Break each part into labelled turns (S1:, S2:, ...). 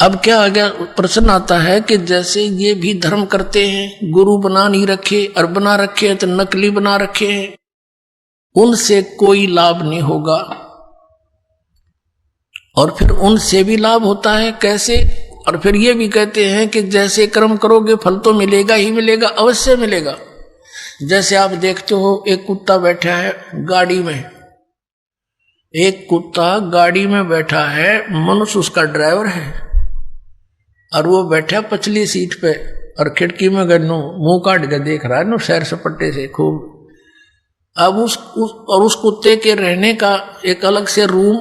S1: अब क्या आ गया, प्रश्न आता है कि जैसे ये भी धर्म करते हैं, गुरु बना नहीं रखे और बना रखे हैं तो नकली बना रखे हैं, उनसे कोई लाभ नहीं होगा। और फिर उनसे भी लाभ होता है, कैसे? और फिर ये भी कहते हैं कि जैसे कर्म करोगे फल तो मिलेगा ही मिलेगा, अवश्य मिलेगा। जैसे आप देखते हो एक कुत्ता बैठा है गाड़ी में, एक कुत्ता गाड़ी में बैठा है, मनुष्य उसका ड्राइवर है और वो बैठा पछली सीट पे और खिड़की में गन्नू मुंह काट के देख रहा है नो सैर सपट्टे से खूब। अब उस कुत्ते के रहने का एक अलग से रूम,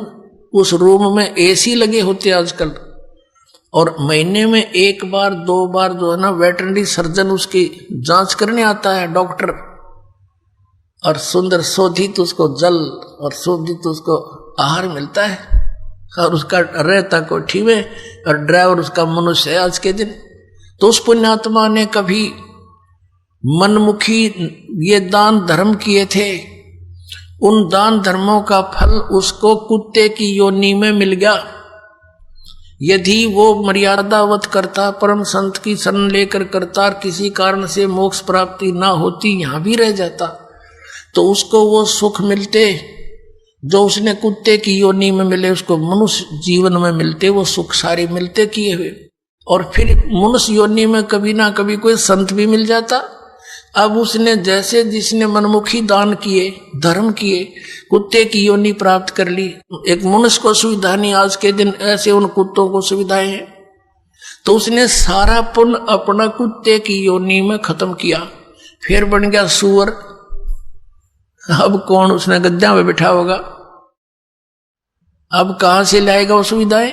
S1: उस रूम में एसी लगे होते आजकल, और महीने में एक बार दो बार जो है ना वेटरनरी सर्जन उसकी जांच करने आता है डॉक्टर, और सुंदर शोधित उसको जल और शोधित उसको आहार मिलता है, और उसका रहता कोठी में, और ड्राइवर उसका मनुष्य है आज के दिन। तो उस पुण्यात्मा ने कभी मनमुखी ये दान धर्म किए थे, उन दान धर्मों का फल उसको कुत्ते की योनि में मिल गया। यदि वो मर्यादावत करता, परम संत की शरण लेकर करता, और किसी कारण से मोक्ष प्राप्ति ना होती, यहां भी रह जाता, तो उसको वो सुख मिलते जो उसने कुत्ते की योनि में मिले, उसको मनुष्य जीवन में मिलते वो सुख सारे मिलते किए हुए। और फिर मनुष्य योनि में कभी ना कभी कोई संत भी मिल जाता। अब उसने जैसे जिसने मनमुखी दान किए, धर्म किए, कुत्ते की योनि प्राप्त कर ली। एक मनुष्य को सुविधा नहीं आज के दिन, ऐसे उन कुत्तों को सुविधाएं हैं, तो उसने सारा पुण्य अपना कुत्ते की योनि में खत्म किया, फिर बन गया सुअर। अब कौन उसने गद्दा में बिठा होगा, अब कहां से लाएगा वो सुविधाएं?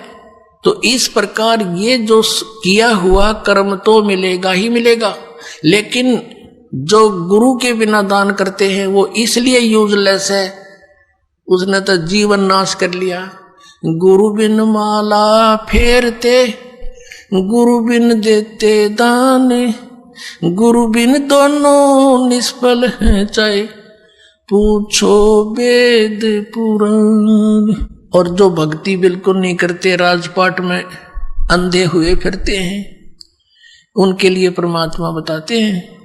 S1: तो इस प्रकार ये जो किया हुआ कर्म तो मिलेगा ही मिलेगा, लेकिन जो गुरु के बिना दान करते हैं वो इसलिए यूजलेस है, उसने तो जीवन नाश कर लिया। गुरु बिन माला फेरते, गुरु बिन देते दान, गुरु बिन दोनों निष्फल हैं, चाहे पूछो वेद पुराण। और जो भक्ति बिल्कुल नहीं करते, राजपाट में अंधे हुए फिरते हैं, उनके लिए परमात्मा बताते हैं,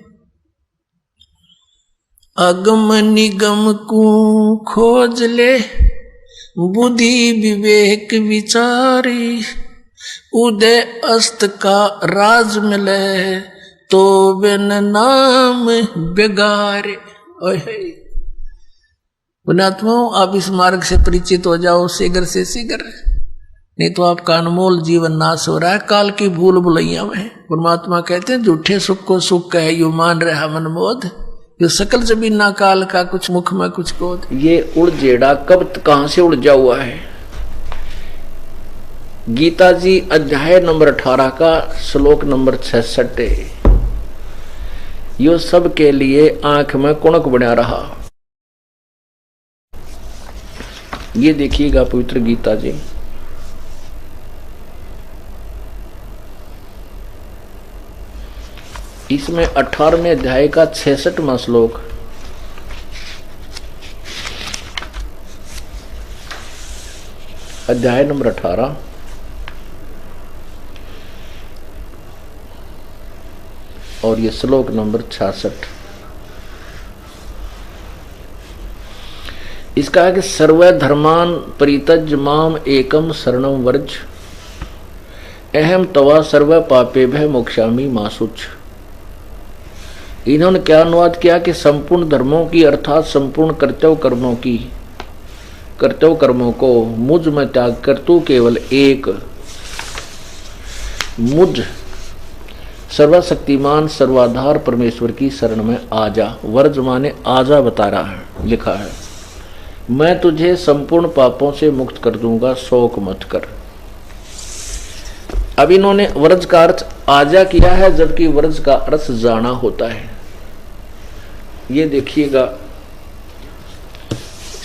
S1: अगम निगम को खोज ले, बुद्धि विवेक विचारी, उदय अस्त का राज मिले, तो बिन नाम बेगारे। पुण्यात्माओं, आप इस मार्ग से परिचित हो जाओ शीघ्र से शीघ्र, नहीं तो आपका अनमोल जीवन नाश हो रहा है काल की भूल भुलैया में। परमात्मा कहते हैं झूठे सुख को सुख कहे यू मान रहा मनमोद, यो सकल जमीना काल का कुछ मुख में कुछ क्रोध। ये उड़जेड़ा कब कहां से उलझा हुआ है? गीता जी अध्याय नंबर 18 का श्लोक नंबर 66, यो सब के लिए आंख में कुणक बना रहा। ये देखिएगा पवित्र गीता जी, इसमें 18वें अध्याय का 66वां श्लोक, अध्याय नंबर 18 और ये श्लोक नंबर 66। इसका है कि सर्व धर्मान परित्यज्य माम एकम शरणम वर्ज, अहम तवा सर्व पापे भय मोक्षामि मा शुच। इन्होंने क्या अनुवाद किया कि संपूर्ण धर्मों की अर्थात संपूर्ण कर्तव्य कर्मों को मुझ में त्याग कर तू केवल एक मुझ सर्वशक्तिमान सर्वाधार परमेश्वर की शरण में आ जा। वर्ज माने आजा बता रहा है, लिखा है, मैं तुझे संपूर्ण पापों से मुक्त कर दूंगा, शोक मत कर। अब इन्होंने व्रज का अर्थ आजा किया है, जबकि व्रज का अर्थ जाना होता है। ये देखिएगा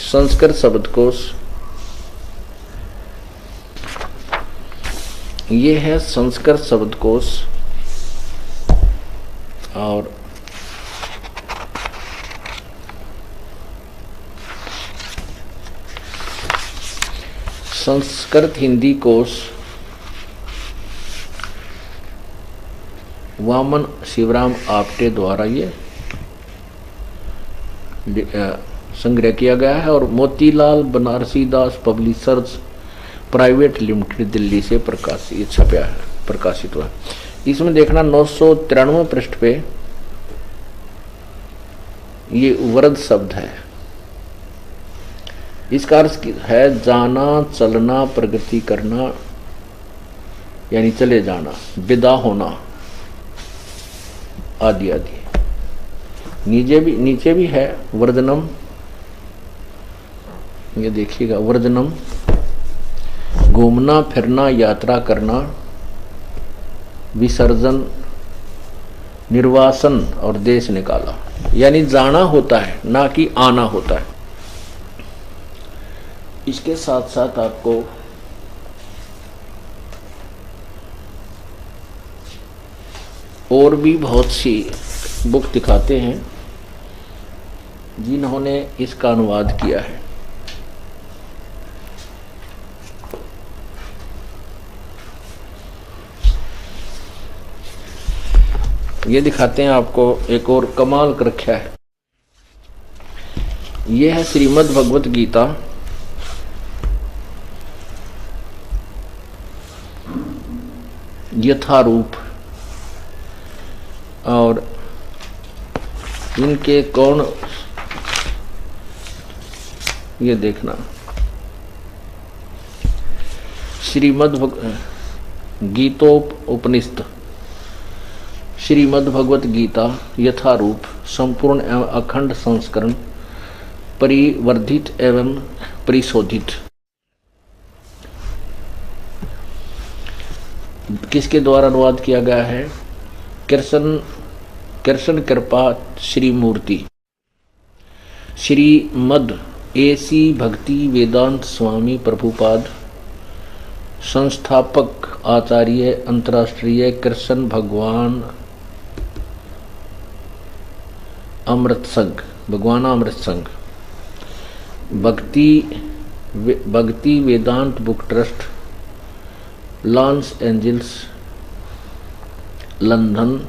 S1: संस्कृत शब्दकोश, ये है संस्कृत शब्दकोश, और संस्कृत हिंदी कोश वामन शिवराम आपटे द्वारा ये संग्रह किया गया है और मोतीलाल बनारसी दास पब्लिशर्स प्राइवेट लिमिटेड दिल्ली से प्रकाशित छपा है, प्रकाशित हुआ। इसमें देखना 993 पृष्ठ पे ये वरद शब्द है। इसका अर्थ है जाना, चलना, प्रगति करना, यानी चले जाना, विदा होना आदि आदि। नीचे भी है वर्धनम, ये देखिएगा वर्धनम, घूमना फिरना, यात्रा करना, विसर्जन, निर्वासन और देश निकाला, यानी जाना होता है ना कि आना होता है। इसके साथ साथ आपको और भी बहुत सी बुक दिखाते हैं जिन्होंने इसका अनुवाद किया है। ये दिखाते हैं आपको एक और कमाल कर रखा है। यह है श्रीमद् भगवत गीता, यथारूप, और इनके कौन, ये देखना श्रीमद् गीतोपनिषद, श्रीमद् भगवत गीता यथारूप, संपूर्ण एवं अखंड संस्करण, परिवर्धित एवं परिशोधित। किसके द्वारा अनुवाद किया गया है? कृष्ण कृपा श्री मूर्ति, श्रीमद् एसी भक्ति वेदांत स्वामी प्रभुपाद, संस्थापक आचार्य अंतर्राष्ट्रीय कृष्ण भगवान अमृत संघ, भगवान अमृत संघ, Bhakti Vedanta book trust, Los Angeles, London,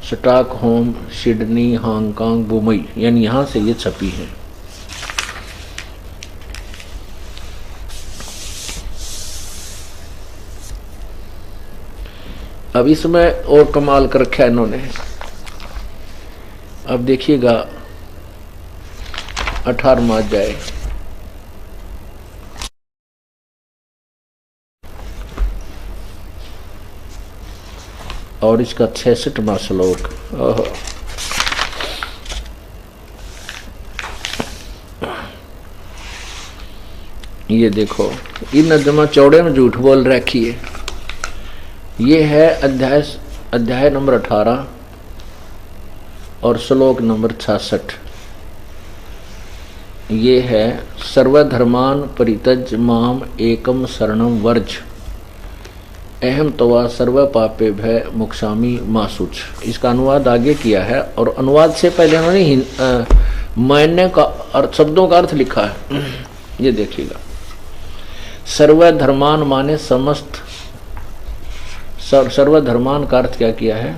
S1: Stockholm, Sydney, Hong Kong, Mumbai, यानी यहाँ से ये छपी है। अब इसमें और कमाल कर रखा है इन्होंने। अब देखिएगा 18वां अध्याय, और इसका 66वां श्लोक। ये देखो, इन नजमा चौड़े में झूठ बोल रखी है। ये है अध्याय नंबर 18 और श्लोक नंबर 66। ये है सर्वधर्मान परित्यज माम एकम शरणम वर्ज, अहम तवा सर्व पापे भय मोक्षामि मा शुच। इसका अनुवाद आगे किया है, और अनुवाद से पहले उन्होंने मायने का अर्थ, शब्दों का अर्थ लिखा है। ये देखिएगा, सर्वधर्मान माने समस्त, सर्वधर्मान का अर्थ क्या किया है?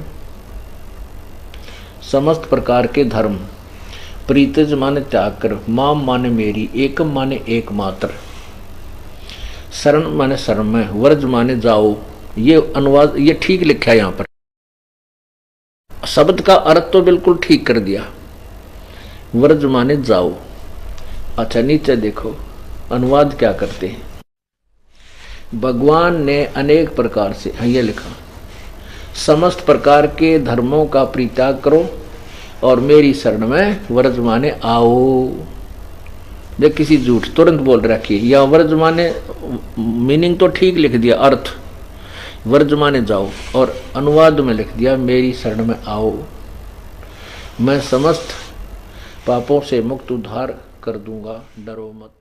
S1: समस्त प्रकार के धर्म, प्रीतिज माने त्याग कर, माम माने मेरी, एकम माने एकमात्र, शरण माने शरण में, वर्ज माने जाओ। ये अनुवाद ये ठीक लिखा है यहाँ पर, शब्द का अर्थ तो बिल्कुल ठीक कर दिया, वर्ज माने जाओ। अच्छा, नीचे देखो अनुवाद क्या करते हैं। भगवान ने अनेक प्रकार से, ये लिखा, समस्त प्रकार के धर्मों का परित्याग करो और मेरी शरण में वर्ज माने आओ। देख, किसी झूठ तुरंत बोल रखी है, या वर्ज माने मीनिंग तो ठीक लिख दिया, अर्थ वर्ज माने जाओ, और अनुवाद में लिख दिया मेरी शरण में आओ, मैं समस्त पापों से मुक्त उद्धार कर दूंगा, डरो मत।